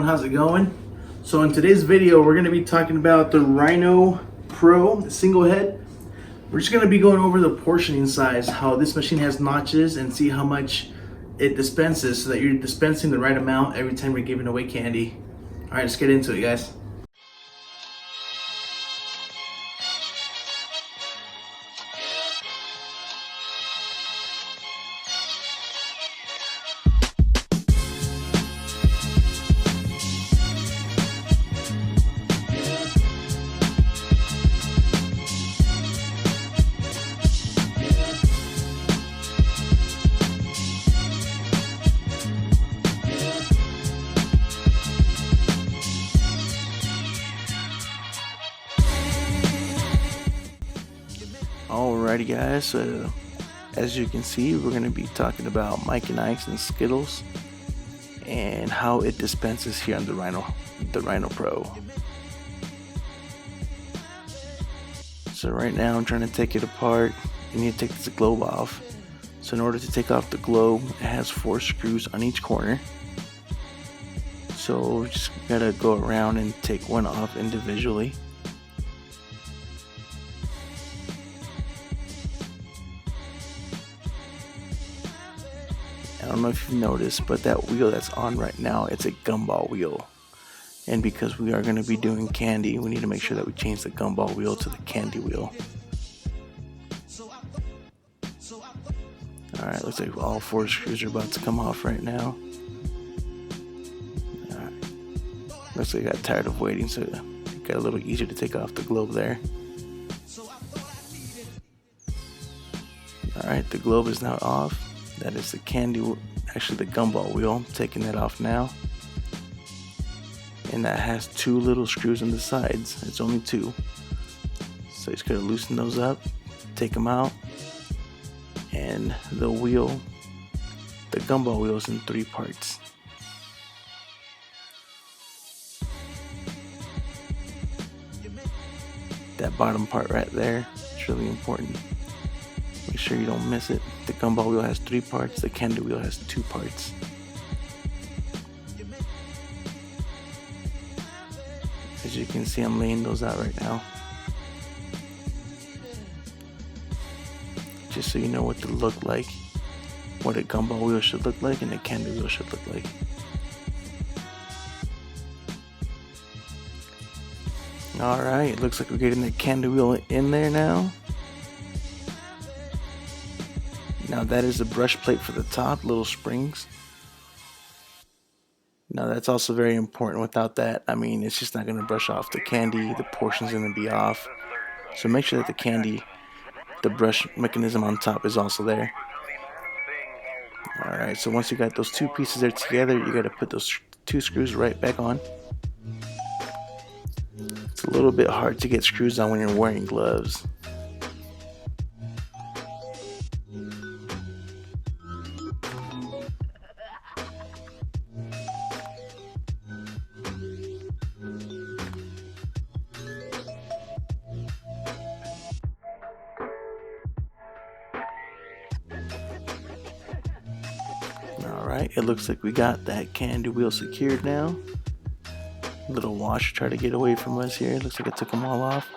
everyone, how's it going? So in today's video we're going to be talking about the Rhino Pro, the single head. We're just going to be going over the portioning size, how this machine has notches, and see how much it dispenses so that you're dispensing the right amount every time you're giving away candy. Alright, let's get into it, guys. Alrighty guys, so as you can see, we're going to be talking about Mike and Ikes and Skittles and how it dispenses here on the Rhino Pro. So right now I'm trying to take it apart. You need to take this globe off. So in order to take off the globe, it has 4 screws on each corner. So we just gotta go around and take one off individually. I don't know if you've noticed, but that wheel that's on right now, it's a gumball wheel. And because we are going to be doing candy, we need to make sure that we change the gumball wheel to the candy wheel. Alright, looks like all 4 screws are about to come off right now. Alright. Looks like I got tired of waiting, so it got a little easier to take off the globe there. Alright, the globe is now off. That is the actually the gumball wheel. I'm taking that off now. And that has 2 little screws on the sides. It's only 2. So you just gotta loosen those up, take them out. And the gumball wheel is in 3 parts. That bottom part right there, it's really important. Make sure you don't miss it. The gumball wheel has 3 parts, the candy wheel has 2 parts. As you can see, I'm laying those out right now. Just so you know what to look like, what a gumball wheel should look like and a candy wheel should look like. Alright, it looks like we're getting the candy wheel in there now. Now that is the brush plate for the top, little springs. Now that's also very important. Without that, I mean, it's just not going to brush off the candy, the portion's going to be off. So make sure that the brush mechanism on top is also there. Alright, so once you got those 2 pieces there together, you got to put those 2 screws right back on. It's a little bit hard to get screws on when you're wearing gloves. Alright, it looks like we got that candy wheel secured now. Little washer tried to get away from us here. Looks like I took them all off.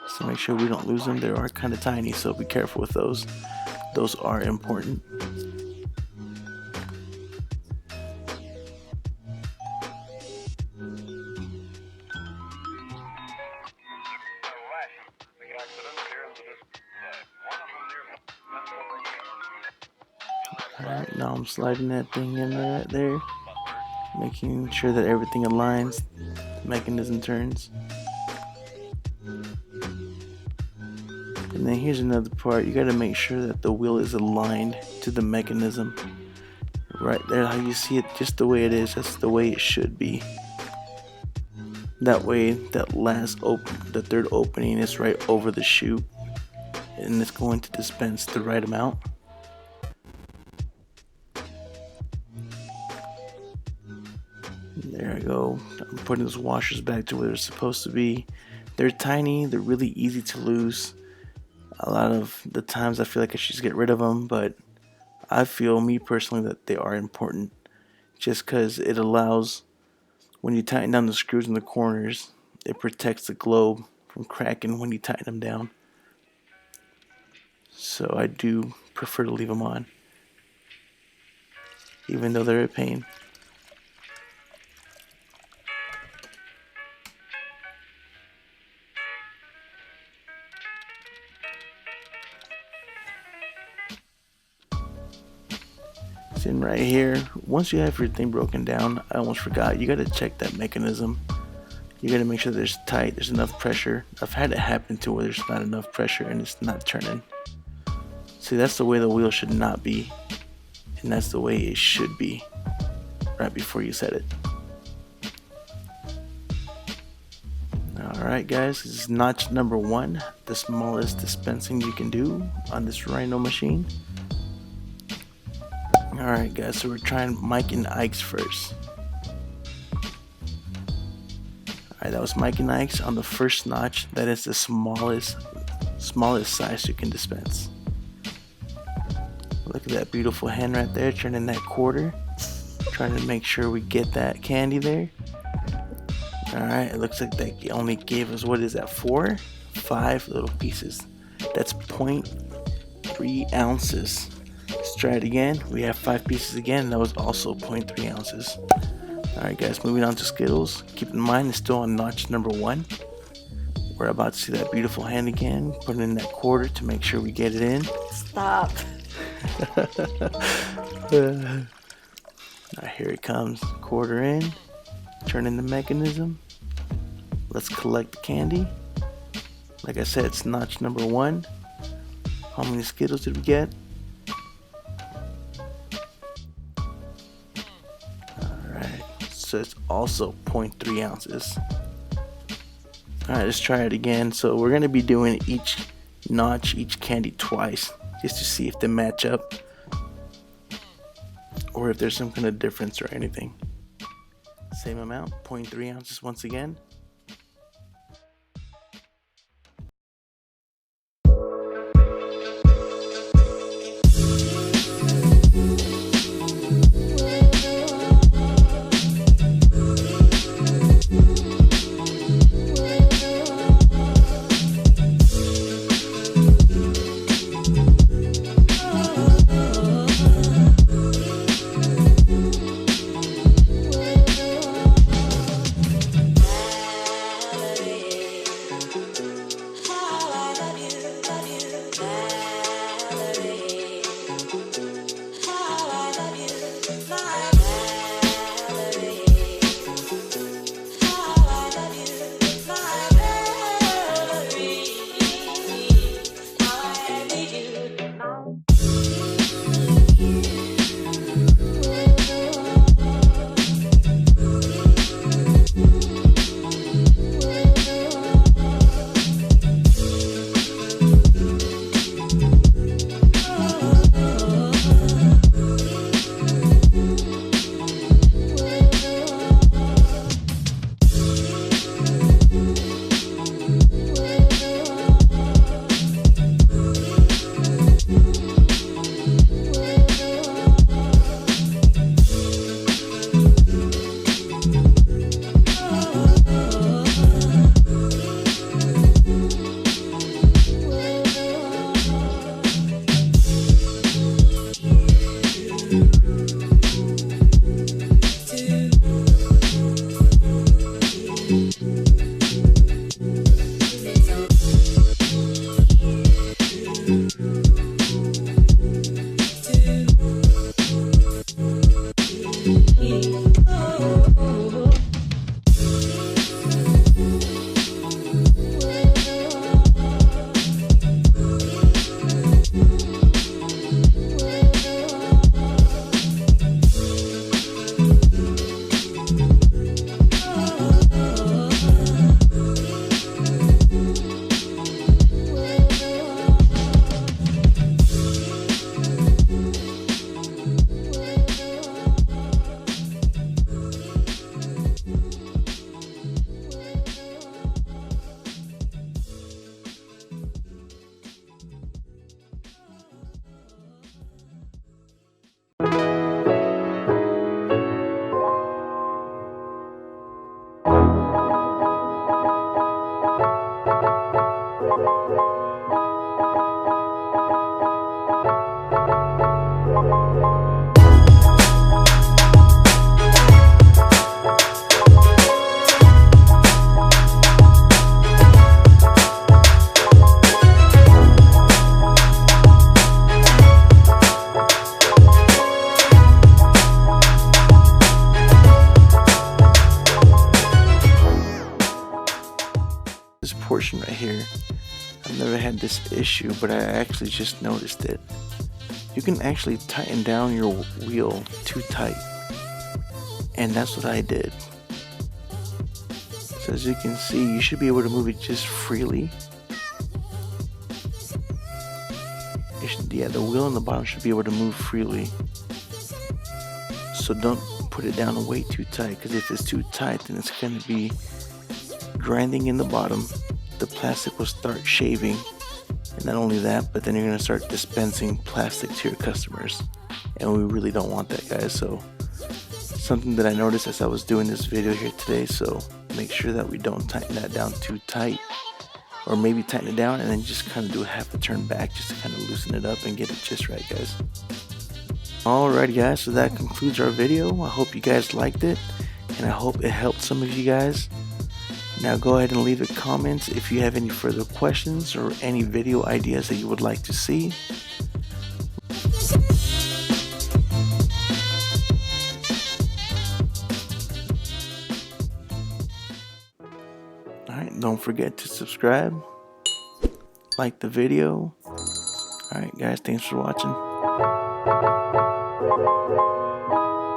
So make sure we don't lose them. They are kind of tiny, so be careful with those. Those are important. Alright, now I'm sliding that thing in there, right there, making sure that everything aligns, the mechanism turns. And then here's another part, you gotta make sure that the wheel is aligned to the mechanism. Right there, how you see it, just the way it is, that's the way it should be. That way, the third opening is right over the chute, and it's going to dispense the right amount. There I go. I'm putting those washers back to where they're supposed to be. They're tiny, they're really easy to lose. A lot of the times I feel like I should just get rid of them, but I feel, me personally, that they are important just because it allows when you tighten down the screws in the corners, it protects the globe from cracking when you tighten them down. So I do prefer to leave them on, even though they're a pain. In right here, once you have everything broken down, I almost forgot, you got to check that mechanism. You got to make sure there's tight, there's enough pressure. I've had it happen to where there's not enough pressure and it's not turning. See, that's the way the wheel should not be, and that's the way it should be right before you set it. Alright guys, this is notch number 1, the smallest dispensing you can do on this Rhino machine. Alright guys, so we're trying Mike and Ikes first. Alright, that was Mike and Ikes on the first notch. That is the smallest size you can dispense. Look at that beautiful hand right there, turning that quarter. Trying to make sure we get that candy there. Alright, it looks like they only gave us, what is that, 5 little pieces. That's 0.3 ounces. Let's try it again. We have 5 pieces again. That was also 0.3 ounces. Alright guys, moving on to Skittles. Keep in mind it's still on notch number 1. We're about to see that beautiful hand again. Put in that quarter to make sure we get it in. Stop. Alright, here it comes. Quarter in. Turn in the mechanism. Let's collect the candy. Like I said, it's notch number 1. How many Skittles did we get? Alright, so it's also 0.3 ounces. Alright, let's try it again. So we're going to be doing each notch, each candy twice, just to see if they match up or if there's some kind of difference or anything. Same amount, 0.3 ounces once again. portion right here. I've never had this issue, but I actually just noticed it. You can actually tighten down your wheel too tight, and that's what I did. So as you can see, you should be able to move it just freely. The wheel on the bottom should be able to move freely. So don't put it down way too tight, because if it's too tight, then it's going to be grinding in the bottom. The plastic will start shaving, and not only that, but then you're going to start dispensing plastic to your customers, and we really don't want that, guys. So something that I noticed as I was doing this video here today, so make sure that we don't tighten that down too tight, or maybe tighten it down and then just kind of do a half a turn back just to kind of loosen it up and get it just right, guys. Alright guys, so that concludes our video. I hope you guys liked it, and I hope it helped some of you guys. Now go ahead and leave a comment if you have any further questions or any video ideas that you would like to see. Alright, don't forget to subscribe, like the video. Alright guys, thanks for watching.